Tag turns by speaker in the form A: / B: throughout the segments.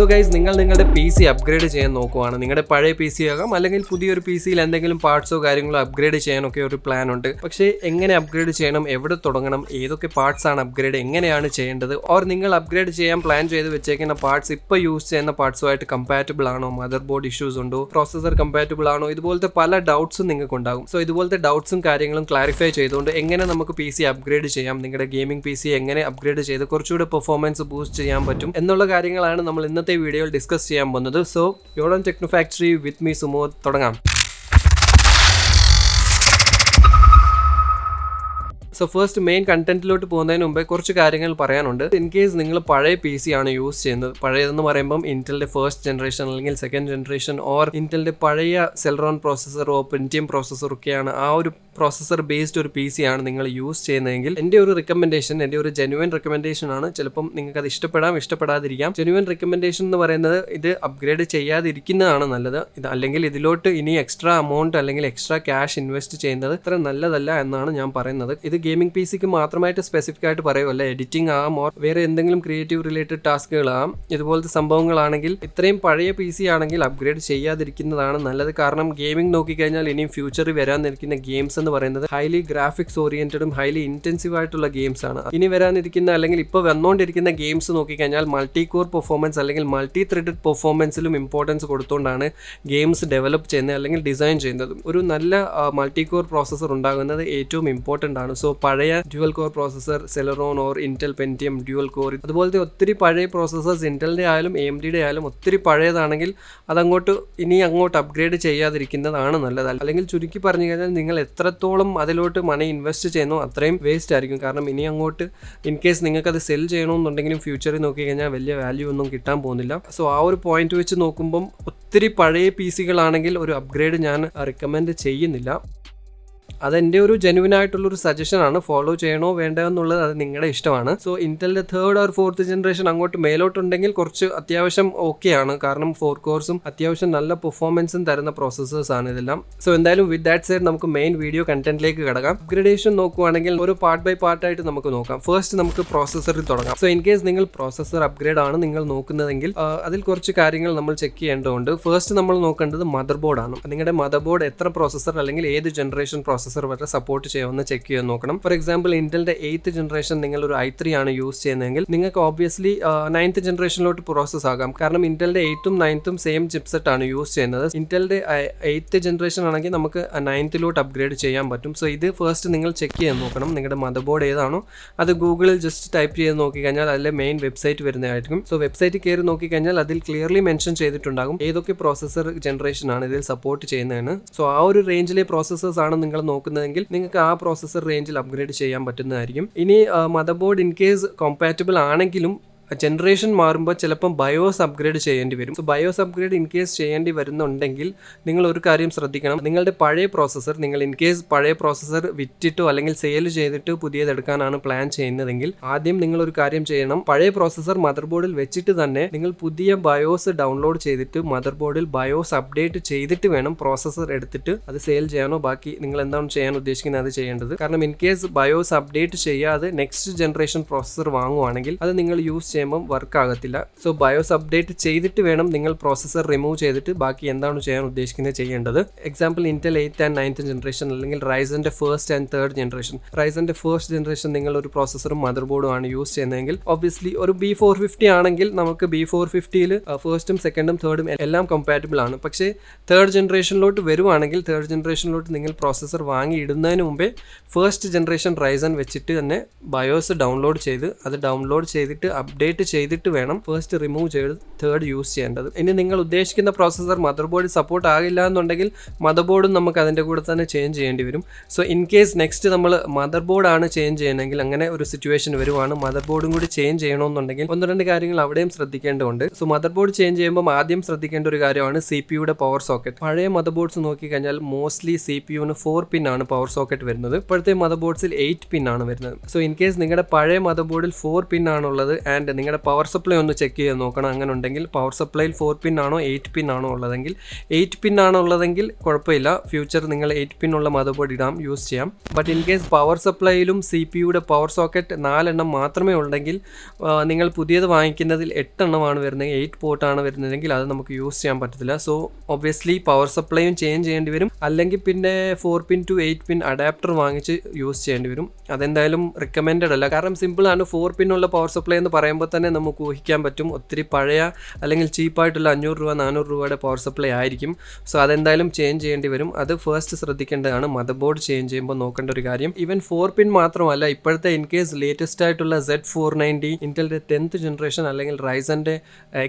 A: So guys, നിങ്ങളുടെ P C upgrade ചെയ്യാൻ നോക്കുവാണ്. നിങ്ങളുടെ പഴയ പി സി ആകാം, അല്ലെങ്കിൽ പുതിയൊരു പി സിയിൽ എന്തെങ്കിലും പാർട്സോ കാര്യങ്ങളോ അപ്ഗ്രേഡ് ചെയ്യാനൊക്കെ ഒരു പ്ലാൻ ഉണ്ട്. പക്ഷേ എങ്ങനെ അപ്ഗ്രേഡ് ചെയ്യണം, എവിടെ തുടങ്ങണം, ഏതൊക്കെ പാർട്സ് ആണ് അപ്ഗ്രേഡ് എങ്ങനെയാണ് ചെയ്യേണ്ടത്, ഓർ നിങ്ങൾ അപ്ഗ്രേഡ് ചെയ്യാൻ പ്ലാൻ ചെയ്ത് വെച്ചേക്കുന്ന പാർട്സ് ഇപ്പോൾ യൂസ് ചെയ്യുന്ന പാർട്സുമായിട്ട് കമ്പാറ്റബിൾ ആണോ, മദർ ബോർഡ് ഇഷ്യൂസ് ഉണ്ടോ, പ്രോസസർ കമ്പാറ്റബിൾ ആണോ, ഇതുപോലത്തെ പല ഡൗട്ട്സും നിങ്ങൾക്ക് ഉണ്ടാകും. സോ ഇതുപോലത്തെ ഡൗട്ട്സും കാര്യങ്ങളും ക്ലാരിഫൈ ചെയ്തുകൊണ്ട് എങ്ങനെ നമുക്ക് പി സി അപ്ഗ്രേഡ് ചെയ്യാം, നിങ്ങളുടെ ഗെയിമിംഗ് പി സി എങ്ങനെ അപ്ഗ്രേഡ് ചെയ്ത് കുറച്ചുകൂടെ പെർഫോമൻസ് ബൂസ്റ്റ് ചെയ്യാൻ പറ്റും എന്നുള്ള കാര്യങ്ങളാണ് നമ്മൾ ഇന്നത്തെ വീഡിയോയിൽ ഡിസ്കസ് ചെയ്യാൻ പോകുന്നത്. So your own techno factory with me Sumod. തുടങ്ങാം. സോ ഫസ്റ്റ് മെയിൻ കണ്ടന്റിലോട്ട് പോകുന്നതിന് മുമ്പേ കുറച്ച് കാര്യങ്ങൾ പറയാനുണ്ട്. ഇൻ കേസ് നിങ്ങൾ പഴയ പി സി ആണ് യൂസ് ചെയ്യുന്നത്, പഴയതെന്ന് പറയുമ്പം ഇന്റലിന്റെ ഫസ്റ്റ് ജനറേഷൻ അല്ലെങ്കിൽ സെക്കൻഡ് ജനറേഷൻ ഓർ ഇന്റലിന്റെ പഴയ സെൽറോൺ പ്രോസസ്സറോ പെന്റിയം പ്രോസസ്സറോ ഒക്കെയാണ്, ആ ഒരു പ്രോസസ്സർ ബേസ്ഡ് ഒരു പി സി ആണ് നിങ്ങൾ യൂസ് ചെയ്യുന്നതെങ്കിൽ എൻ്റെ ഒരു റെക്കമെൻഡേഷൻ, എൻ്റെ ഒരു ജെന്യുവൻ റെക്കമെൻഡേഷൻ ആണ്. ചിലപ്പം നിങ്ങൾക്ക് അത് ഇഷ്ടപ്പെടാം, ഇഷ്ടപ്പെടാതിരിക്കാം. ജെന്യുവൻ റെക്കമെൻഡേഷൻ എന്ന് പറയുന്നത് ഇത് അപ്ഗ്രേഡ് ചെയ്യാതിരിക്കുന്നതാണ് നല്ലത്. ഇത് അല്ലെങ്കിൽ ഇതിലോട്ട് ഇനി എക്സ്ട്രാ എമൗണ്ട് അല്ലെങ്കിൽ എക്സ്ട്രാ ക്യാഷ് ഇൻവെസ്റ്റ് ചെയ്യുന്നത് അത്ര നല്ലതല്ല എന്നാണ് ഞാൻ പറയുന്നത്. ഇത് ഗെയിമിംഗ് പി സിക്ക് മാത്രമായിട്ട് സ്പെസിഫിക് ആയിട്ട് പറയുമല്ല, എഡിറ്റിംഗ് ആകാം ഓർ വേറെ എന്തെങ്കിലും ക്രിയേറ്റീവ് റിലേറ്റഡ് ടാസ്കുകളാകാം, ഇതുപോലത്തെ സംഭവങ്ങളാണെങ്കിൽ ഇത്രയും പഴയ പി സി ആണെങ്കിൽ അപ്ഗ്രേഡ് ചെയ്യാതിരിക്കുന്നതാണ് നല്ലത്. കാരണം ഗെയിമിംഗ് നോക്കിക്കഴിഞ്ഞാൽ ഇനിയും ഫ്യൂച്ചറിൽ വരാനിരിക്കുന്ന ഗെയിംസ് എന്ന് പറയുന്നത് ഹൈലി ഗ്രാഫിക്സ് ഓറിയന്റഡും ഹൈലി ഇന്റൻസീവ് ആയിട്ടുള്ള ഗെയിംസ് ആണ്. ഇനി വരാനിരിക്കുന്ന അല്ലെങ്കിൽ ഇപ്പോൾ വന്നുകൊണ്ടിരിക്കുന്ന ഗെയിംസ് നോക്കിക്കഴിഞ്ഞാൽ മൾട്ടി കോർ പെർഫോമൻസ് അല്ലെങ്കിൽ മൾട്ടി ത്രെഡഡ് പെർഫോമൻസിലും ഇമ്പോർട്ടൻസ് കൊടുത്തുകൊണ്ടാണ് ഗെയിംസ് ഡെവലപ്പ് ചെയ്യുന്നത് അല്ലെങ്കിൽ ഡിസൈൻ ചെയ്യുന്നത്. ഒരു നല്ല മൾട്ടി കോർ പ്രോസസ്സർ ഉണ്ടാകുന്നത് ഏറ്റവും ഇമ്പോർട്ടൻ്റ് ആണ്. സോ പഴയ dual core processor Celeron or Intel Pentium dual core, അതുപോലത്തെ ഒത്തിരി പഴയ പ്രോസസ്സേഴ്സ് ഇന്റലിന്റെ ആയാലും AMDയുടെ ആയാലും ഒത്തിരി പഴയതാണെങ്കിൽ അതങ്ങോട്ട് ഇനി അങ്ങോട്ട് അപ്ഗ്രേഡ് ചെയ്യാതിരിക്കുന്നതാണ് നല്ലത്. അല്ലെങ്കിൽ ചുരുക്കി പറഞ്ഞു കഴിഞ്ഞാൽ നിങ്ങൾ എത്രത്തോളം അതിലോട്ട് മണി ഇൻവെസ്റ്റ് ചെയ്യുന്നു അത്രയും വേസ്റ്റ് ആയിരിക്കും. കാരണം ഇനി അങ്ങോട്ട് ഇൻ കേസ് നിങ്ങൾക്ക് അത് സെൽ ചെയ്യണമെന്നുണ്ടെങ്കിലും ഫ്യൂച്ചറിൽ നോക്കി കഴിഞ്ഞാൽ വലിയ വാല്യൂ ഒന്നും കിട്ടാൻ പോകുന്നില്ല. സോ ആ ഒരു പോയിന്റ് വെച്ച് നോക്കുമ്പം ഒത്തിരി പഴയ പി സികളാണെങ്കിൽ ഒരു അപ്ഗ്രേഡ് ഞാൻ റെക്കമെൻഡ് ചെയ്യുന്നില്ല. അതെൻ്റെ ഒരു ജെന്യുവൻ ആയിട്ടുള്ളൊരു സജഷനാണ്. ഫോളോ ചെയ്യണോ വേണ്ടോ എന്നുള്ളത് അത് നിങ്ങളുടെ ഇഷ്ടമാണ്. സോ ഇന്റലിൻ്റെ തേർഡ് ഓർ ഫോർത്ത് ജനറേഷൻ അങ്ങോട്ട് മേലോട്ടുണ്ടെങ്കിൽ കുറച്ച് അത്യാവശ്യം ഓക്കെയാണ്. കാരണം 4 കോഴ്സും അത്യാവശ്യം നല്ല പെർഫോമൻസും തരുന്ന പ്രോസസ്സേഴ്സ് ആണ് ഇതെല്ലാം. സോ എന്തായാലും വിത്ത് ദാറ്റ് സൈഡ് നമുക്ക് മെയിൻ വീഡിയോ കണ്ടന്റിലേക്ക് കിടക്കാം. അപ്ഗ്രേഡേഷൻ നോക്കുവാണെങ്കിൽ ഒരു പാർട്ട് ബൈ പാർട്ടായിട്ട് നമുക്ക് നോക്കാം. ഫസ്റ്റ് നമുക്ക് പ്രോസസ്സറിൽ തുടങ്ങാം. സോ ഇൻ കേസ് നിങ്ങൾ പ്രോസസ്സർ അപ്ഗ്രേഡ് ആണ് നിങ്ങൾ നോക്കുന്നതെങ്കിൽ അതിൽ കുറച്ച് കാര്യങ്ങൾ നമ്മൾ ചെക്ക് ചെയ്യേണ്ടതുണ്ട്. ഫസ്റ്റ് നമ്മൾ നോക്കേണ്ടത് മദർ ബോർഡാണ്. നിങ്ങളുടെ മദർ ബോർഡ് എത്ര പ്രോസസ്സർ അല്ലെങ്കിൽ ഏത് ജനറേഷൻ പ്രോസസ്സർ വരെ സപ്പോർട്ട് ചെയ്യുമെന്ന് ചെക്ക് ചെയ്യാൻ നോക്കണം. ഫോർ എക്സാമ്പിൾ ഇന്റലിന്റെ 8th ജനറേഷൻ നിങ്ങൾ ഒരു i3 ആണ് യൂസ് ചെയ്യുന്നതെങ്കിൽ നിങ്ങൾക്ക് ഓബ്വിയസ്ലി 9th ജനറേഷനിലോട്ട് പ്രോസസ് ആകാം. കാരണം ഇന്റലിന്റെ 8th 9th സെയിം ചിപ്സെറ്റ് ആണ് യൂസ് ചെയ്യുന്നത്. ഇന്റലിന്റെ 8th ജനറേഷൻ ആണെങ്കിൽ നമുക്ക് 9th അപ്ഗ്രേഡ് ചെയ്യാൻ പറ്റും. സോ ഇത് ഫസ്റ്റ് നിങ്ങൾ ചെക്ക് ചെയ്യാൻ നോക്കണം. നിങ്ങളുടെ മദർ ബോർഡ് ഏതാണോ അത് ഗൂഗിളിൽ ജസ്റ്റ് ടൈപ്പ് ചെയ്ത് നോക്കിക്കഴിഞ്ഞാൽ അതിലെ മെയിൻ വെബ്സൈറ്റ് വരുന്നതായിരിക്കും. സോ വെബ്സൈറ്റ് കയറി നോക്കിക്കഴിഞ്ഞാൽ അതിൽ ക്ലിയർലി മെൻഷൻ ചെയ്തിട്ടുണ്ടാകും ഏതൊക്കെ പ്രോസസ്സർ ജനറേഷൻ ആണ് ഇതിൽ സപ്പോർട്ട് ചെയ്യുന്നതെന്ന്. സോ ആ ഒരു റേഞ്ചിലെ പ്രോസസ്സേഴ്സ് ആണ് നിങ്ങൾ നോക്കുന്നതെങ്കിൽ നിങ്ങൾക്ക് ആ പ്രോസസ്സർ റേഞ്ചിൽ അപ്ഗ്രേഡ് ചെയ്യാൻ പറ്റുന്നതായിരിക്കും. ഇനി mother board in case compatible ആണെങ്കിലും ജനറേഷൻ മാറുമ്പോൾ ചിലപ്പം ബയോസ് അപ്ഗ്രേഡ് ചെയ്യേണ്ടി വരും. So BIOS upgrade in case ചെയ്യേണ്ടി വരുന്നുണ്ടെങ്കിൽ നിങ്ങൾ ഒരു കാര്യം ശ്രദ്ധിക്കണം. നിങ്ങളുടെ പഴയ പ്രോസസ്സർ നിങ്ങൾ ഇൻ കേസ് പഴയ പ്രോസസ്സർ വിറ്റിട്ടോ അല്ലെങ്കിൽ സെയിൽ ചെയ്തിട്ട് പുതിയതെടുക്കാനാണ് പ്ലാൻ ചെയ്യുന്നതെങ്കിൽ ആദ്യം നിങ്ങൾ ഒരു കാര്യം ചെയ്യണം. പഴയ പ്രോസസ്സർ മദർ ബോർഡിൽ വെച്ചിട്ട് തന്നെ നിങ്ങൾ പുതിയ ബയോസ് ഡൗൺലോഡ് ചെയ്തിട്ട് മദർ ബോർഡിൽ ബയോസ് അപ്ഡേറ്റ് ചെയ്തിട്ട് വേണം പ്രോസസ്സർ എടുത്തിട്ട് അത് സെയിൽ ചെയ്യാനോ ബാക്കി നിങ്ങൾ എന്താണ് ചെയ്യാൻ ഉദ്ദേശിക്കുന്നത് അത് ചെയ്യേണ്ടത്. കാരണം ഇൻ കേസ് ബയോസ് അപ്ഡേറ്റ് ചെയ്യാതെ നെക്സ്റ്റ് ജനറേഷൻ പ്രോസസ്സർ വാങ്ങുവാണെങ്കിൽ അത് നിങ്ങൾ യൂസ് വർക്ക് ആകത്തില്ല. സോ ബയോസ് അപ്ഡേറ്റ് ചെയ്തിട്ട് വേണം നിങ്ങൾ പ്രോസസ്സർ റിമൂവ് ചെയ്തിട്ട് ബാക്കി എന്താണ് ചെയ്യാൻ ഉദ്ദേശിക്കുന്നത് ചെയ്യേണ്ടത്. Example Intel 8th and 9th generation അല്ലെങ്കിൽ റൈസന്റെ 1st and 3rd ജനറേഷൻ. റൈസന്റെ 1st ജനറേഷൻ നിങ്ങൾ ഒരു പ്രോസസ്സറും മദർ ബോർഡും ആണ് യൂസ് ചെയ്യുന്നതെങ്കിൽ ഒബ്വിയസ്ലി ഒരു B450 ആണെങ്കിൽ നമുക്ക് B450യിൽ 1st, 2nd, 3rd എല്ലാം കമ്പാറ്റബിൾ ആണ്. പക്ഷേ 3rd ജനറേഷനിലോട്ട് വരുവാണെങ്കിൽ 3rd ജനറേഷനിലോട്ട് നിങ്ങൾ പ്രോസസ്സർ വാങ്ങി ഇടുന്നതിന് മുമ്പേ 1st ജനറേഷൻ റൈസൻ വെച്ചിട്ട് തന്നെ ബയോസ് ഡൗൺലോഡ് ചെയ്ത് അത് ഡൗൺലോഡ് ചെയ്തിട്ട് അപ്ഡേറ്റ് ചെയ്തിട്ട് വേണം ഫസ്റ്റ് റിമൂവ് ചെയ്ത് 3rd യൂസ് ചെയ്യേണ്ടത്. ഇനി നിങ്ങൾ ഉദ്ദേശിക്കുന്ന പ്രോസസ്സർ മദർ ബോർഡ് സപ്പോർട്ട് ആകില്ല എന്നുണ്ടെങ്കിൽ മദർ ബോർഡും നമുക്ക് അതിൻ്റെ കൂടെ തന്നെ ചേഞ്ച് ചെയ്യേണ്ടി വരും. സോ ഇൻ കേസ് നെക്സ്റ്റ് നമ്മൾ മദർ ബോർഡാണ് ചേഞ്ച് ചെയ്യണമെങ്കിൽ അങ്ങനെ ഒരു സിറ്റുവേഷൻ വരുവാണ് മദർ ബോർഡും കൂടി ചേഞ്ച് ചെയ്യണമെന്നുണ്ടെങ്കിൽ 1-2 കാര്യങ്ങൾ അവിടെയും ശ്രദ്ധിക്കേണ്ടതുണ്ട്. സോ മദർ ബോർഡ് ചേഞ്ച് ചെയ്യുമ്പോൾ ആദ്യം ശ്രദ്ധിക്കേണ്ട ഒരു കാര്യമാണ് CPU-യുടെ പവർ സോക്കറ്റ്. പഴയ മദർ ബോർഡ്സ് നോക്കിക്കഴിഞ്ഞാൽ മോസ്റ്റ്ലി CPU-ന് 4 പിൻ ആണ് പവർ സോക്കറ്റ് വരുന്നത്. ഇപ്പോഴത്തെ മദർ ബോർഡ്സിൽ 8 പിൻ ആണ് വരുന്നത്. സോ ഇൻ കേസ് നിങ്ങളുടെ പഴയ മദർ ബോർഡിൽ 4 പിൻ ആണുള്ളത് ആൻഡ് ആൻഡ് നിങ്ങളുടെ പവർ സപ്ലൈ ഒന്ന് ചെക്ക് ചെയ്ത് നോക്കണം. അങ്ങനെ ഉണ്ടെങ്കിൽ പവർ സപ്ലൈയിൽ 4 പിൻ ആണോ 8 പിൻ ആണോ ഉള്ളതെങ്കിൽ 8 പിൻ ആണോ ഉള്ളതെങ്കിൽ കുഴപ്പമില്ല, ഫ്യൂച്ചർ നിങ്ങൾ 8 പിൻ ഉള്ള മദർ ബോർഡ് യൂസ് ചെയ്യാം. ബട്ട് ഇൻ കേസ് പവർ സപ്ലൈയിലും CPU-യുടെ പവർ സോക്കറ്റ് 4 എണ്ണം മാത്രമേ ഉണ്ടെങ്കിൽ നിങ്ങൾ പുതിയത് വാങ്ങിക്കുന്നതിൽ 8 എണ്ണമാണ് വരുന്നത്, 8 പോർട്ടാണ് വരുന്നതെങ്കിൽ അത് നമുക്ക് യൂസ് ചെയ്യാൻ പറ്റത്തില്ല. സോ ഒബ്വിയസ്ലി പവർ സപ്ലൈയും ചേഞ്ച് ചെയ്യേണ്ടി വരും, അല്ലെങ്കിൽ പിന്നെ 4 പിൻ ടു 8 പിൻ അഡാപ്റ്റർ വാങ്ങിച്ച് യൂസ് ചെയ്യേണ്ടി വരും. അതെന്തായാലും റിക്കമെൻഡഡ് അല്ല. കാരണം സിമ്പിളാണ്, 4 പിൻ ഉള്ള പവർ സപ്ലൈ എന്ന് പറയുമ്പോൾ തന്നെ നമുക്ക് ഊഹിക്കാൻ പറ്റും ഒത്തിരി പഴയ അല്ലെങ്കിൽ ചീപ്പായിട്ടുള്ള 500 രൂപ 400 രൂപയുടെ പവർ സപ്ലൈ ആയിരിക്കും. സോ അതെന്തായാലും ചേഞ്ച് ചെയ്യേണ്ടി വരും. അത് ഫസ്റ്റ് ശ്രദ്ധിക്കേണ്ടതാണ് മദർ ബോർഡ് ചേഞ്ച് ചെയ്യുമ്പോൾ നോക്കേണ്ട ഒരു കാര്യം. ഈവൻ 4 പിൻ മാത്രമല്ല, ഇപ്പോഴത്തെ ഇൻ കേസ് ലേറ്റസ്റ്റ് ആയിട്ടുള്ള Z490 ഇന്റലിന്റെ 10th ജനറേഷൻ അല്ലെങ്കിൽ റൈസന്റെ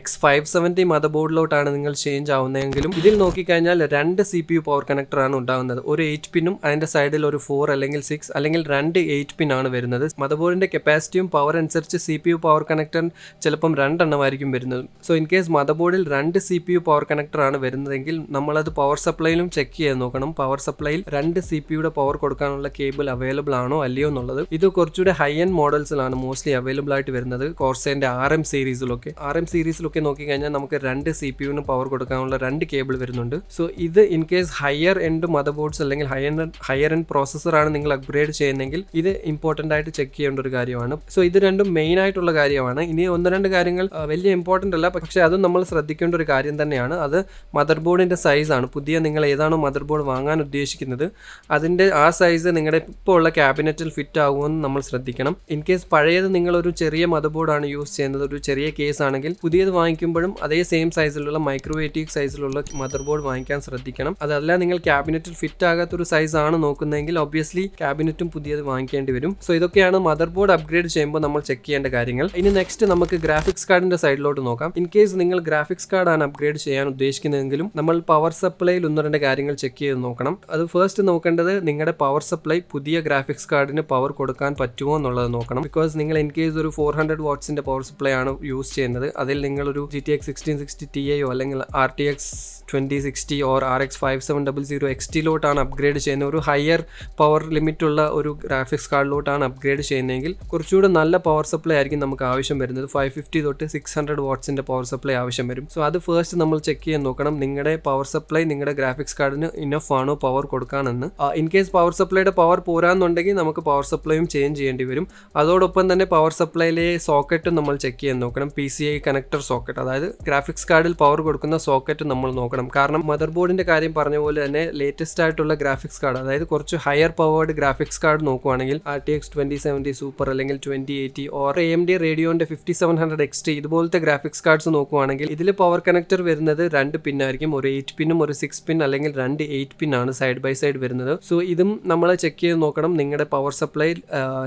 A: X570 മദർ ബോർഡിലോട്ടാണ് നിങ്ങൾ ചേഞ്ച് ആവുന്നതെങ്കിലും ഇതിൽ നോക്കിക്കഴിഞ്ഞാൽ 2 CPU പവർ കണക്ടറാണ് ഉണ്ടാകുന്നത്. ഒരു 8 പിന്നും അതിന്റെ സൈഡിൽ ഒരു 4 അല്ലെങ്കിൽ 6 അല്ലെങ്കിൽ 2 8 പിൻ ആണ് വരുന്നത്. മദർ ബോർഡിന്റെ കപ്പാസിറ്റിയും പവർ അനുസരിച്ച് CPU പവർ കണക്ടർ ചിലപ്പം 2 എണ്ണമായിരിക്കും വരുന്നത്. സോ ഇൻ കേസ് മദർ ബോർഡിൽ 2 CPU പവർ കണക്ടറാണ് വരുന്നതെങ്കിൽ നമ്മളത് പവർ സപ്ലൈയിലും ചെക്ക് ചെയ്ത് നോക്കണം. പവർ സപ്ലൈയിൽ 2 CPU-യുടെ പവർ കൊടുക്കാനുള്ള കേബിൾ അവൈലബിൾ ആണോ അല്ലയോ എന്നുള്ളത്. ഇത് കുറച്ചുകൂടെ ഹൈ എൻഡ് മോഡൽസിലാണ് മോസ്റ്റ്ലി അവൈലബിൾ ആയിട്ട് വരുന്നത്. കോർസൈൻ്റെ RM സീരീസിലൊക്കെ നോക്കിക്കഴിഞ്ഞാൽ നമുക്ക് 2 CPU-ന് പവർ കൊടുക്കാനുള്ള 2 കേബിൾ വരുന്നുണ്ട്. സോ ഇത് in case higher end mother boards അല്ലെങ്കിൽ ഹയർ എൻഡ് പ്രോസസ്സറാണ് നിങ്ങൾ അപ്ഗ്രേഡ് ചെയ്യുന്നതെങ്കിൽ ഇത് ഇമ്പോർട്ടൻ്റ് ആയിട്ട് ചെക്ക് ചെയ്യേണ്ട ഒരു കാര്യമാണ്. സോ ഇത് രണ്ടും മെയിൻ ആയിട്ടുള്ള കാര്യമാണ്. ഇനി 1-2 കാര്യങ്ങൾ വലിയ ഇമ്പോർട്ടൻ്റ് അല്ല, പക്ഷേ അതും നമ്മൾ ശ്രദ്ധിക്കേണ്ട ഒരു കാര്യം തന്നെയാണ്. അത് മദർ ബോർഡിൻ്റെ സൈസാണ്. പുതിയ നിങ്ങൾ ഏതാണോ മദർ ബോർഡ് വാങ്ങാൻ ഉദ്ദേശിക്കുന്നത് അതിൻ്റെ ആ സൈസ് നിങ്ങളുടെ ഇപ്പോൾ ഉള്ള ക്യാബിനറ്റിൽ ഫിറ്റ് ആകുമെന്ന് നമ്മൾ ശ്രദ്ധിക്കണം. ഇൻ കേസ് പഴയത് നിങ്ങളൊരു ചെറിയ മദർ ബോർഡാണ് യൂസ് ചെയ്യുന്നത്, ഒരു ചെറിയ കേസ് ആണെങ്കിൽ പുതിയത് വാങ്ങിക്കുമ്പോഴും അതേ സെയിം സൈസിലുള്ള മൈക്രോവേറ്റീവ് സൈസിലുള്ള മദർ ബോർഡ് വാങ്ങിക്കാൻ ശ്രദ്ധിക്കണം. അതല്ല നിങ്ങൾ ക്യാബിനറ്റിൽ ഫിറ്റ് ആകാത്തൊരു സൈസ് ആണ് നോക്കുന്നതെങ്കിൽ ഒബ്വിയസ്ലി ക്യാബിനറ്റും പുതിയത് വാങ്ങിക്കേണ്ടി വരും. സോ ഇതൊക്കെയാണ് മദർ ബോർഡ് അപ്ഗ്രേഡ് ചെയ്യുമ്പോൾ നമ്മൾ ചെക്ക് ചെയ്യേണ്ട കാര്യങ്ങൾ. ഇനി നെക്സ്റ്റ് നമുക്ക് ഗ്രാഫിക്സ് കാർഡിന്റെ സൈഡിലോട്ട് നോക്കാം. ഇൻ കേസ് നിങ്ങൾ ഗ്രാഫിക്സ് കാർഡാണ് അപ്ഗ്രേഡ് ചെയ്യാൻ ഉദ്ദേശിക്കുന്നതെങ്കിലും നമ്മൾ പവർ സപ്ലൈയിൽ 1-2 കാര്യങ്ങൾ ചെക്ക് ചെയ്ത് നോക്കണം. അത് ഫസ്റ്റ് നോക്കേണ്ടത് നിങ്ങളുടെ പവർ സപ്ലൈ പുതിയ ഗ്രാഫിക്സ് കാർഡിന് പവർ കൊടുക്കാൻ പറ്റുമോ എന്നുള്ളത് നോക്കണം. ബിക്കോസ് നിങ്ങൾ ഇൻ കേസ് ഒരു 400 വാട്ട്സിന്റെ പവർ സപ്ലൈ ആണ് യൂസ് ചെയ്യുന്നത്, അതിൽ നിങ്ങളൊരു GTX 1660 Ti അല്ലെങ്കിൽ RTX 2060 ഓർ RX 5700 XT-ലോട്ടാണ് അപ്ഗ്രേഡ് ചെയ്യുന്നത്, ഒരു ഹയർ പവർ ലിമിറ്റ് ഉള്ള ഒരു ഗ്രാഫിക്സ് കാർഡിലോട്ടാണ് അപ്ഗ്രേഡ് ചെയ്യുന്നതെങ്കിൽ കുറച്ചുകൂടെ നല്ല പവർ സപ്ലൈ ആയിരിക്കും നമുക്ക് ആവശ്യം വരുന്നത്. 550 തൊട്ട് 600 വാട്ട്സിന്റെ പവർ സപ്ലൈ ആവശ്യം വരും. സോ അത് ഫസ്റ്റ് നമ്മൾ ചെക്ക് ചെയ്യാൻ നോക്കണം, നിങ്ങളുടെ പവർ സപ്ലൈ നിങ്ങളുടെ ഗ്രാഫിക്സ് കാർഡിന് ഇനഫ് ആണോ power കൊടുക്കാനെന്ന്. In case power സപ്ലൈയുടെ power പോരാന്നുണ്ടെങ്കിൽ നമുക്ക് പവർ സപ്ലൈയും ചേഞ്ച് ചെയ്യേണ്ടി വരും. അതോടൊപ്പം തന്നെ പവർ സപ്ലൈയിലെ സോക്കറ്റും നമ്മൾ ചെക്ക് ചെയ്യാൻ നോക്കണം. PCI കണക്ടർ സോക്കറ്റ്, അതായത് ഗ്രാഫിക്സ് കാർഡിൽ പവർ കൊടുക്കുന്ന സോക്കറ്റ് നമ്മൾ നോക്കണം. കാരണം മദർ ബോർഡിന്റെ കാര്യം പറഞ്ഞ പോലെ തന്നെ ലേറ്റസ്റ്റ് ആയിട്ടുള്ള ഗ്രാഫിക്സ് കാർഡ്, അതായത് കുറച്ച് ഹയർ പവേർഡ് ഗ്രാഫിക്സ് കാർഡ് നോക്കുവാണെങ്കിൽ RTX 2070 സൂപ്പർ അല്ലെങ്കിൽ 2080 ഓർ AMD റേഡിയോന്റെ 5700 XT ഇതുപോലത്തെ ഗ്രാഫിക്സ് കാർഡ്സ് നോക്കുവാണെങ്കിൽ ഇതിൽ പവർ കണക്ടർ വരുന്നത് 2 പിൻ ആയിരിക്കും. ഒരു 8 പിന്നും ഒരു 6 പിൻ അല്ലെങ്കിൽ 2 8 പിൻ ആണ് സൈഡ് ബൈ സൈഡ് വരുന്നത്. സോ ഇതും നമ്മൾ ചെക്ക് ചെയ്ത് നോക്കണം, നിങ്ങളുടെ പവർ സപ്ലൈ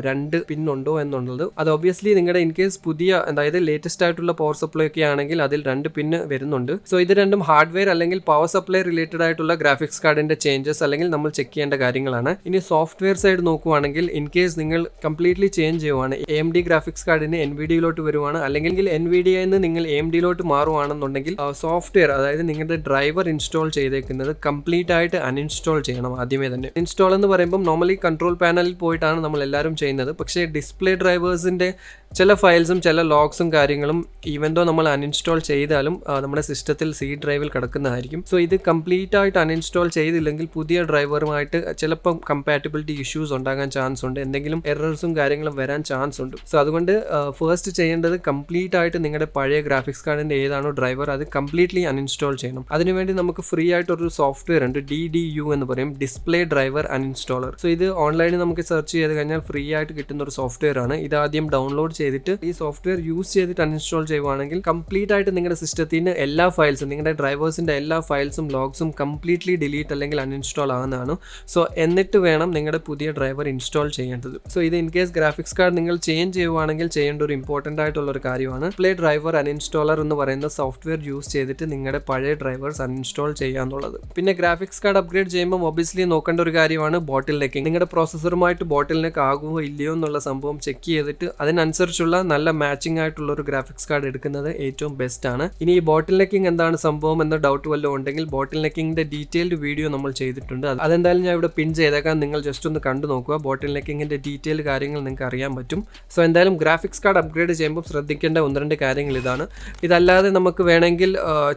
A: 2 പിൻ ഉണ്ടോ എന്നുള്ളത്. അത് ഒബ്വിയസ്ലി നിങ്ങളുടെ ഇൻ കേസ് പുതിയ അതായത് ലേറ്റസ്റ്റ് ആയിട്ടുള്ള പവർ സപ്ലൈ ഒക്കെ ആണെങ്കിൽ അതിൽ 2 പിന്ന് വരുന്നുണ്ട്. സോ ഇത് രണ്ടും ഹാർഡ്വെയർ അല്ലെങ്കിൽ പവർ സപ്ലൈ റിലേറ്റഡ് ആയിട്ടുള്ള ഗ്രാഫിക്സ് കാർഡിന്റെ ചേഞ്ചസ് അല്ലെങ്കിൽ നമ്മൾ ചെക്ക് ചെയ്യേണ്ട കാര്യങ്ങളാണ്. ഇനി സോഫ്റ്റ്വെയർ സൈഡ് നോക്കുവാണെങ്കിൽ ഇൻ കേസ് നിങ്ങൾ കംപ്ലീറ്റ്ലി ചേഞ്ച് ചെയ്യുവാണ്, AMD ഗ്രാഫിക്സ് കാർഡിന് NVIDIA-യിലോട്ട് വരുവാണ് അല്ലെങ്കിൽ NVIDIA-യിൽ നിന്ന് നിങ്ങൾ AMD-യിലോട്ട് മാറുവാണെന്നുണ്ടെങ്കിൽ സോഫ്റ്റ്വെയർ അതായത് നിങ്ങളുടെ ഡ്രൈവർ ഇൻസ്റ്റാൾ ചെയ്തേക്കുന്നത് കംപ്ലീറ്റ് ആയിട്ട് അൺഇൻസ്റ്റാൾ ചെയ്യണം ആദ്യമേ തന്നെ. ഇൻസ്റ്റാൾ എന്ന് പറയുമ്പോൾ നോർമലി കൺട്രോൾ പാനലിൽ പോയിട്ടാണ് നമ്മൾ എല്ലാവരും ചെയ്യുന്നത്. പക്ഷേ ഡിസ്പ്ലേ ഡ്രൈവേഴ്സിന്റെ ചില ഫയൽസും ചില ലോഗ്സും കാര്യങ്ങളും ഈവൻ ദോ നമ്മൾ അൺഇൻസ്റ്റാൾ ചെയ്താലും നമ്മുടെ സിസ്റ്റത്തിൽ C ഡ്രൈവിൽ കിടക്കുന്നതായിരിക്കും. സോ ഇത് കംപ്ലീറ്റ് ആയിട്ട് അൺഇൻസ്റ്റാൾ ചെയ്തില്ലെങ്കിൽ പുതിയ ഡ്രൈവറുമായിട്ട് ചിലപ്പം കമ്പാറ്റബിലിറ്റി ഇഷ്യൂസ് ഉണ്ടാകാൻ ചാൻസ് ഉണ്ട്, എന്തെങ്കിലും എറേഴ്സും കാര്യങ്ങളും വരാൻ ചാൻസ് ഉണ്ട്. സോ അതുകൊണ്ട് ഫസ്റ്റ് ചെയ്യേണ്ടത് കംപ്ലീറ്റ് ആയിട്ട് നിങ്ങളുടെ പഴയ ഗ്രാഫിക്സ് കാർഡിന്റെ ഏതാണോ ഡ്രൈവർ അത് കംപ്ലീറ്റ്ലി അൺഇൻസ്റ്റാൾ ചെയ്യണം. അതിനുവേണ്ടി നമുക്ക് ഫ്രീ ആയിട്ടൊരു സോഫ്റ്റ്വെയർ ഉണ്ട്, DDU എന്ന് പറയും, ഡിസ്പ്ലേ ഡ്രൈവർ അൺഇൻസ്റ്റാളർ. സോ ഇത് ഓൺലൈനിൽ നമുക്ക് സെർച്ച് ചെയ്ത് കഴിഞ്ഞാൽ ഫ്രീ ആയിട്ട് കിട്ടുന്ന ഒരു സോഫ്റ്റ്വെയർ ആണ്. ഇത് ആദ്യം ഡൗൺലോഡ് ചെയ്തിട്ട് ഈ സോഫ്റ്റ്വെയർ യൂസ് ചെയ്തിട്ട് അൺഇൻസ്റ്റാൾ ചെയ്യുവാണെങ്കിൽ കംപ്ലീറ്റ് ആയിട്ട് നിങ്ങളുടെ സിസ്റ്റത്തിന് എല്ലാ ഫയൽസും നിങ്ങളുടെ ഡ്രൈവേഴ്സിന്റെ എല്ലാ ഫയൽസും ലോഗ്സും കംപ്ലീറ്റ്ലി ഡിലീറ്റ് അല്ലെങ്കിൽ അൺഇൻസ്റ്റാൾ ആകുന്നതാണ്. സോ എന്നിട്ട് വേണം നിങ്ങളുടെ പുതിയ ഡ്രൈവർ ഇൻസ്റ്റാൾ ചെയ്യേണ്ടത്. സോ ഇത് ഇൻ കേസ് ഗ്രാഫിക്സ് കാർഡ് നിങ്ങൾ ചേഞ്ച് ചെയ്യുവാണെങ്കിൽ ചെയ്യേണ്ട ഒരു ഇമ്പോർട്ടൻ്റ് ആയിട്ടുള്ള ഒരു കാര്യമാണ്. ഡിസ്പ്ലേ ഡ്രൈവർ അൺഇൻസ്റ്റാളർ എന്ന് പറയുന്ന സോഫ്റ്റ്വെയർ യൂസ് ചെയ്തിട്ട് നിങ്ങളുടെ പഴയ ഡ്രൈവേഴ്സ് അൺഇൻസ്റ്റാൾ ചെയ്യാന്നുള്ളത്. പിന്നെ ഗ്രാഫിക്സ് കാർഡ് അപ്ഗ്രേഡ് ചെയ്യുമ്പോൾ ഒബ്വിയസ്ലി നോക്കേണ്ട ഒരു കാര്യമാണ് ബോട്ടിൽ നെക്കിംഗ്. നിങ്ങളുടെ പ്രോസസ്സറുമായിട്ട് ബോട്ടിൽ നെക്ക് ആകുമോ ഇല്ലയോ എന്നുള്ള സംഭവം ചെക്ക് ചെയ്തിട്ട് അതിനനുസരിച്ചുള്ള നല്ല മാച്ചിങ് ആയിട്ടുള്ള ഒരു ഗ്രാഫിക്സ് കാർഡ് എടുക്കുന്നത് ഏറ്റവും ബെസ്റ്റ് ആണ്. ഇനി ഈ ബോട്ടിൽ നെക്കിംഗ് എന്താണ് സംഭവം എന്ന ഡൗട്ട് വല്ലതും ഉണ്ടെങ്കിൽ ബോട്ടിൽ നെക്കിങ്ങിന്റെ ഡീറ്റെയിൽഡ് വീഡിയോ നമ്മൾ ചെയ്തിട്ടുണ്ട്. അതെന്തായാലും ഞാൻ ഇവിടെ പിൻ ചെയ്തേക്കാം, നിങ്ങൾ ജസ്റ്റ് ഒന്ന് കണ്ടു നോക്കുക. ബോട്ടിൽ നെക്കിങ്ങിന്റെ ഡീറ്റെയിൽ കാര്യങ്ങൾ നിങ്ങൾക്ക് അറിയാൻ പറ്റും. സോ എന്തായാലും ഗ്രാഫിക്സ് കാർഡ് അപ്ഗ്രേഡ് അപ്ഗ്രേഡ് ചെയ്യുമ്പോൾ ശ്രദ്ധിക്കേണ്ട 1-2 കാര്യങ്ങൾ ഇതാണ്. ഇതല്ലാതെ നമുക്ക് വേണമെങ്കിൽ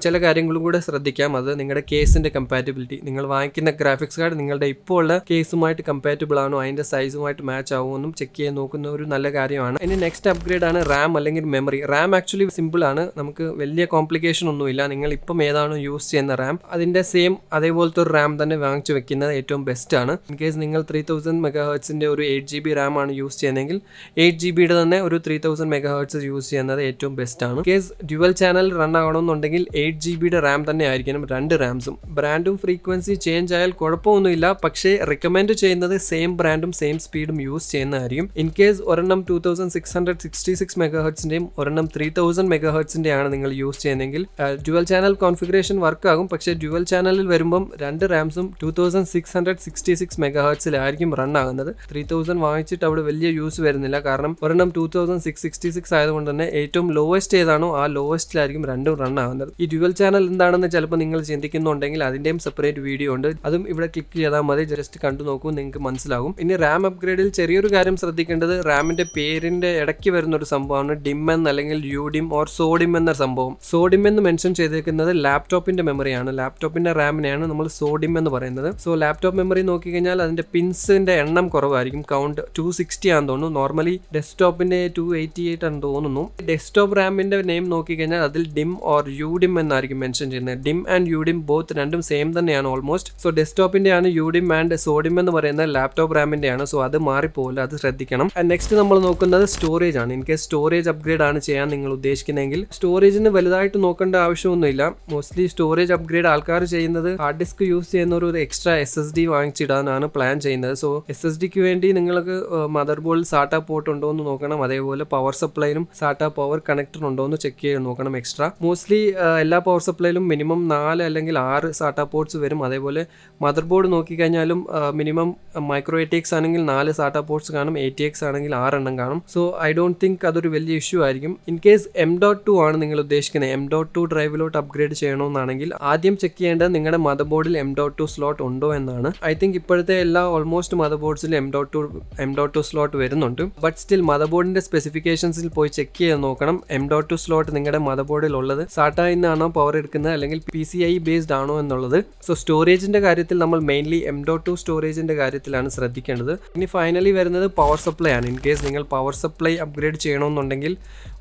A: ചില കാര്യങ്ങളും കൂടെ ശ്രദ്ധിക്കാം. അത് നിങ്ങളുടെ കേസിൻ്റെ കമ്പാറ്റബിലിറ്റി, നിങ്ങൾ വാങ്ങിക്കുന്ന ഗ്രാഫിക്സ് കാർഡ് നിങ്ങളുടെ ഇപ്പോൾ ഉള്ള കേസുമായിട്ട് കമ്പാറ്റബിൾ ആണോ, അതിൻ്റെ സൈസുമായിട്ട് മാച്ച് ആവുമെന്നും ചെക്ക് ചെയ്യാൻ നോക്കുന്ന ഒരു നല്ല കാര്യമാണ്. ഇനി നെക്സ്റ്റ് അപ്ഗ്രേഡ് ആണ് റാം അല്ലെങ്കിൽ മെമ്മറി. റാം ആക്ച്വലി സിമ്പിൾ ആണ്, നമുക്ക് വലിയ കോംപ്ലിക്കേഷൻ ഒന്നുമില്ല. നിങ്ങൾ ഇപ്പം ഏതാണോ യൂസ് ചെയ്യുന്ന റാം അതിൻ്റെ സെയിം അതേപോലത്തെ ഒരു റാം തന്നെ വാങ്ങിച്ചു വെക്കുന്നത് ഏറ്റവും ബെസ്റ്റ് ആണ്. ഇൻ കേസ് നിങ്ങൾ 3000 മെഗാഹെർട്സിൻ്റെ ഒരു 8GB റാം ആണ് യൂസ് ചെയ്യുന്നതെങ്കിൽ 8GBയുടെ തന്നെ ഒരു 3000 മെഗാഹെർട്സ് യൂസ് ചെയ്യുന്നത് ഏറ്റവും ബെസ്റ്റ് ആണ്. കേസ് ഡ്യുവൽ ചാനൽ റൺ ആകണമെന്നുണ്ടെങ്കിൽ 8GBയുടെ റാം തന്നെ ആയിരിക്കണം 2 റാംസും. ബ്രാൻഡും ഫ്രീക്വൻസി ചേഞ്ച് ആയാൽ കുഴപ്പമൊന്നുമില്ല, പക്ഷേ റെക്കമെൻഡ് ചെയ്യുന്നത് സെയിം ബ്രാൻഡും സെയിം സ്പീഡും യൂസ് ചെയ്യുന്നതായിരിക്കും. ഇൻ കേസ് ഒരെണ്ണം 2666 മെഗാഹെർട്സിൻ്റെയും ഒരെണ്ണം 3000 മെഗാഹെർട്സിൻ്റെ ആണ് നിങ്ങൾ യൂസ് ചെയ്യുന്നതെങ്കിൽ ഡ്യുവൽ ചാനൽ കോൺഫിഗറേഷൻ വർക്ക് ആകും. പക്ഷേ ഡ്യുവൽ ചാനലിൽ വരുമ്പം 2 റാംസും 2666 മെഗാഹെർട്സിലായിരിക്കും റൺ ആകുന്നത്. 3000 വാങ്ങിച്ചിട്ട് അവിടെ വലിയ യൂസ് വരുന്നില്ല, കാരണം ഒരെണ്ണം 2666 ആയതുകൊണ്ട് തന്നെ ഏറ്റവും ലോവസ്റ്റ് ഏതാണോ ആ ലോവസ്റ്റിലായിരിക്കും രണ്ടും റൺ ആകുന്നത്. ഈ ഡ്യുവൽ ചാനൽ എന്താണെന്ന് ചിലപ്പോൾ നിങ്ങൾ ചിന്തിക്കുന്നുണ്ടെങ്കിൽ അതിൻ്റെയും സെപ്പറേറ്റ് വീഡിയോ ഉണ്ട്, അതും ഇവിടെ ക്ലിക്ക് ചെയ്താൽ മതി, ജസ്റ്റ് കണ്ടു നോക്കൂ, നിങ്ങൾക്ക് മനസ്സിലാകും. ഇനി റാം അപ്ഗ്രേഡിൽ ചെറിയൊരു കാര്യം ശ്രദ്ധിക്കേണ്ടത് റാമിന്റെ പേരിന്റെ ഇടയ്ക്ക് വരുന്ന ഒരു സംഭവമാണ് ഡിം എന്ന് അല്ലെങ്കിൽ യുഡിം ഓർ സോഡിം എന്ന സംഭവം. സോഡിം എന്ന് മെൻഷൻ ചെയ്തേക്കുന്നത് ലാപ്ടോപ്പിന്റെ മെമ്മറിയാണ്, ലാപ്ടോപ്പിന്റെ റാമിനെയാണ് നമ്മൾ സോഡിം എന്ന് പറയുന്നത്. സോ ലാപ്ടോപ്പ് മെമ്മറി നോക്കിക്കഴിഞ്ഞാൽ അതിന്റെ പിൻസിന്റെ എണ്ണം കുറവായിരിക്കും, കൗണ്ട് 260 ആണെന്ന് തോന്നുന്നു. നോർമലി ഡെസ്ക്ടോപ്പിന്റെ 288 ആണെന്ന് തോന്നുന്നു. ഡെസ്ക്ടോപ്പ് റാമിന്റെ നെയിം നോക്കിക്കഴിഞ്ഞാൽ അതിൽ ഡിം ഓർ യുഡിം എന്നായിരിക്കും മെൻഷൻ ചെയ്യുന്നത്. ഡിം ആൻഡ് യുഡിം ബോത്ത് രണ്ടും സെയിം തന്നെയാണ് ഓൾമോസ്റ്റ്. സോ ഡെസ്ക്ടോപ്പിന്റെ ആണ് യുഡിം ആൻഡ് സോഡിം എന്ന് പറയുന്നത് ലാപ്ടോപ്പ് റാമിന്റെ ആണ്. സോ അത് മാറിപ്പോകില്ല, അത് ശ്രദ്ധിക്കണം. ആൻഡ് നെക്സ്റ്റ് നമ്മൾ നോക്കുന്നത് സ്റ്റോറേജ് ആണ്. ഇൻ കേസ് സ്റ്റോറേജ് അപ്ഗ്രേഡ് ആണ് ചെയ്യാൻ നിങ്ങൾ ഉദ്ദേശിക്കുന്നതെങ്കിൽ സ്റ്റോറേജിന് വലുതായിട്ട് നോക്കേണ്ട ആവശ്യമൊന്നുമില്ല. മോസ്റ്റ്ലി സ്റ്റോറേജ് അപ്ഗ്രേഡ് ആൾക്കാർ ചെയ്യുന്നത് ഹാർഡ് ഡിസ്ക് യൂസ് ചെയ്യുന്ന ഒരു എക്സ്ട്രാ SSD വാങ്ങിച്ചിടാനാണ് പ്ലാൻ ചെയ്യുന്നത്. സോ SSDക്ക് വേണ്ടി നിങ്ങൾക്ക് മദർ ബോർഡിൽ സാറ്റാ പോർട്ട് ഉണ്ടോ എന്ന് നോക്കണം, അതേപോലെ പവർ സപ്ലൈയിലും സാറ്റാ പവർ കണക്ടർ ഉണ്ടോ എന്ന് ചെക്ക് ചെയ്ത് നോക്കണം എക്സ്ട്രാ. മോസ്റ്റ്ലി എല്ലാ പവർ സപ്ലൈയിലും മിനിമം 4 അല്ലെങ്കിൽ 6 സാറ്റാ പോർട്ട്സ് വരും. അതേപോലെ മദർ ബോർഡ് നോക്കിക്കഴിഞ്ഞാലും മിനിമം മൈക്രോ ATX ആണെങ്കിൽ 4 സാറ്റാ പോർട്ട്സ് കാണും, ATX ആണെങ്കിൽ 6 എണ്ണം കാണും. സോ ഐ ഡോണ്ട് തിങ്ക് അതൊരു വലിയ ഇഷ്യൂ ആയിരിക്കും. ഇൻ കേസ് M.2 ആണ് നിങ്ങൾ ഉദ്ദേശിക്കുന്നത്, M.2 ഡ്രൈവിലോട്ട് അപ്ഗ്രേഡ് ചെയ്യണമെന്നാണെങ്കിൽ ആദ്യം ചെക്ക് ചെയ്യേണ്ടത് നിങ്ങളുടെ മദർ ബോർഡിൽ M.2 സ്ലോട്ട് ഉണ്ടോ എന്നാണ്. ഐ തിങ്ക് ഇപ്പോഴത്തെ എല്ലാ ഓൾമോസ്റ്റ് മദർ ബോർഡ്സിൽ M.2 സ്ലോട്ട് വരുന്നുണ്ട്. ബട്ട് സ്റ്റിൽ മദർ ബോർഡിന്റെ സ്പെസിഫിക്കേഷൻസിൽ പോയി ചെക്ക് ചെയ്ത് നോക്കണം M.2 സ്ലോട്ട് നിങ്ങളുടെ മദർ ബോർഡിൽ ഉള്ളത് സാറ്റാ ഇന്നാണോ പവർ എടുക്കുന്നത് അല്ലെങ്കിൽ PCI ബേസ്ഡ് ആണോ എന്നുള്ളത്. സോ സ്റ്റോറേജിന്റെ കാര്യത്തിൽ നമ്മൾ മെയിൻലി M.2 സ്റ്റോറേജിന്റെ കാര്യത്തിലാണ് ശ്രദ്ധിക്കേണ്ടത്. ഇനി ഫൈനലി വരുന്നത് പവർ സപ്ലൈ ആണ്. ഇൻ കേസ് നിങ്ങൾ പവർ സപ്ലൈ അപ്ഗ്രേഡ് ചെയ്യണമെന്നുണ്ടെങ്കിൽ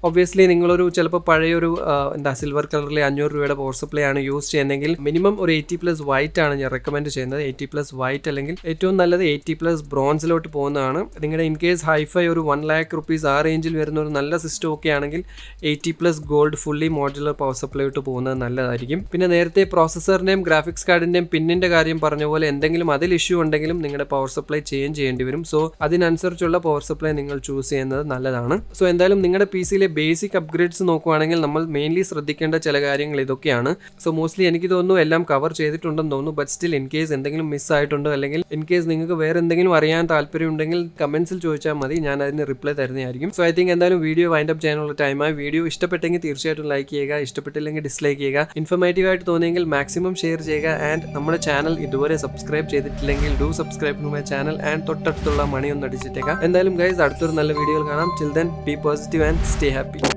A: ഒബ്വിയസ്ലി നിങ്ങളൊരു ചിലപ്പോൾ പഴയൊരു സിൽവർ കളറിലെ 500 രൂപയുടെ പവർ സപ്ലൈ ആണ് യൂസ് ചെയ്യുന്നതെങ്കിൽ മിനിമം ഒരു 80+ വൈറ്റ് ആണ് ഞാൻ റെക്കമെൻഡ് ചെയ്യുന്നത്. 80+ വൈറ്റ് അല്ലെങ്കിൽ ഏറ്റവും നല്ലത് 80+ ബ്രോൺസിലോട്ട് പോകുന്നതാണ്. നിങ്ങളുടെ ഇൻ കേസ് ഹൈഫൈ ഒരു 1 lakh rupees ആ റേഞ്ചിൽ വരുന്ന ഒരു നല്ല സിസ്റ്റം ഒക്കെ ആണെങ്കിൽ 80+ ഗോൾഡ് ഫുള്ളി മോഡുലർ പവർ സപ്ലൈയോട്ട് പോകുന്നത് നല്ലതായിരിക്കും. പിന്നെ നേരത്തെ പ്രോസസ്സറിൻ്റെയും ഗ്രാഫിക്സ് കാർഡിൻ്റെയും പിന്നിൻ്റെ കാര്യം പറഞ്ഞ പോലെ എന്തെങ്കിലും അതിൽ ഇഷ്യൂ ഉണ്ടെങ്കിലും നിങ്ങളുടെ പവർ സപ്ലൈ ചേഞ്ച് ചെയ്യേണ്ടി വരും. സോ അതിനനുസരിച്ചുള്ള പവർ സപ്ലൈ നിങ്ങൾ ചൂസ് ചെയ്യുന്നത് നല്ലതാണ്. സോ എന്തായാലും നിങ്ങളുടെ PC-യിലെ ബേസിക് അപ്ഗ്രേഡ്സ് നോക്കുവാണെങ്കിൽ നമ്മൾ മെയിൻലി ശ്രദ്ധിക്കേണ്ട ചില കാര്യങ്ങൾ ഇതൊക്കെയാണ്. സോ മോസ്റ്റ്ലി എനിക്ക് തോന്നുന്നു എല്ലാം കവർ ചെയ്തിട്ടുണ്ടെന്ന് തോന്നുന്നു. ബട്ട് സ്റ്റിൽ ഇൻ കേസ് എന്തെങ്കിലും മിസ് ആയിട്ടുണ്ടോ അല്ലെങ്കിൽ ഇൻ കേസ് നിങ്ങൾക്ക് വേറെ എന്തെങ്കിലും അറിയാൻ താല്പര്യം ഉണ്ടെങ്കിൽ കമന്റ്സിൽ ചോദിച്ചാൽ മതി, ഞാൻ അതിന് റിപ്ലൈ തരുന്നതായിരിക്കും. സോ ഐ തിങ്ക് എന്തായാലും വീഡിയോ വൈൻഡ് അപ്പ് ചെയ്യാനുള്ള ടൈമായി. വീഡിയോ ഇഷ്ടപ്പെട്ടെങ്കിൽ തീർച്ചയായിട്ടും ലൈക്ക് ചെയ്യുക, ഇഷ്ടപ്പെട്ടില്ലെങ്കിൽ ഡിസ്ലൈക്ക് ചെയ്യുക. ഇൻഫോർമേറ്റീവ് ആയിട്ട് തോന്നിയെങ്കിൽ മാക്സിമം ഷെയർ ചെയ്യുക. ആൻഡ് നമ്മുടെ ചാനൽ ഇതുവരെ സബ്സ്ക്രൈബ് ചെയ്തിട്ടില്ലെങ്കിൽ do subscribe to my channel and തൊട്ടടുത്തുള്ള മണി ഒന്ന് അടിച്ചിട്ടേക്കാം. എന്തായാലും ഗൈസ് അടുത്തൊരു നല്ല വീഡിയോയിൽ കാണാം. Till then B positive and stay happy.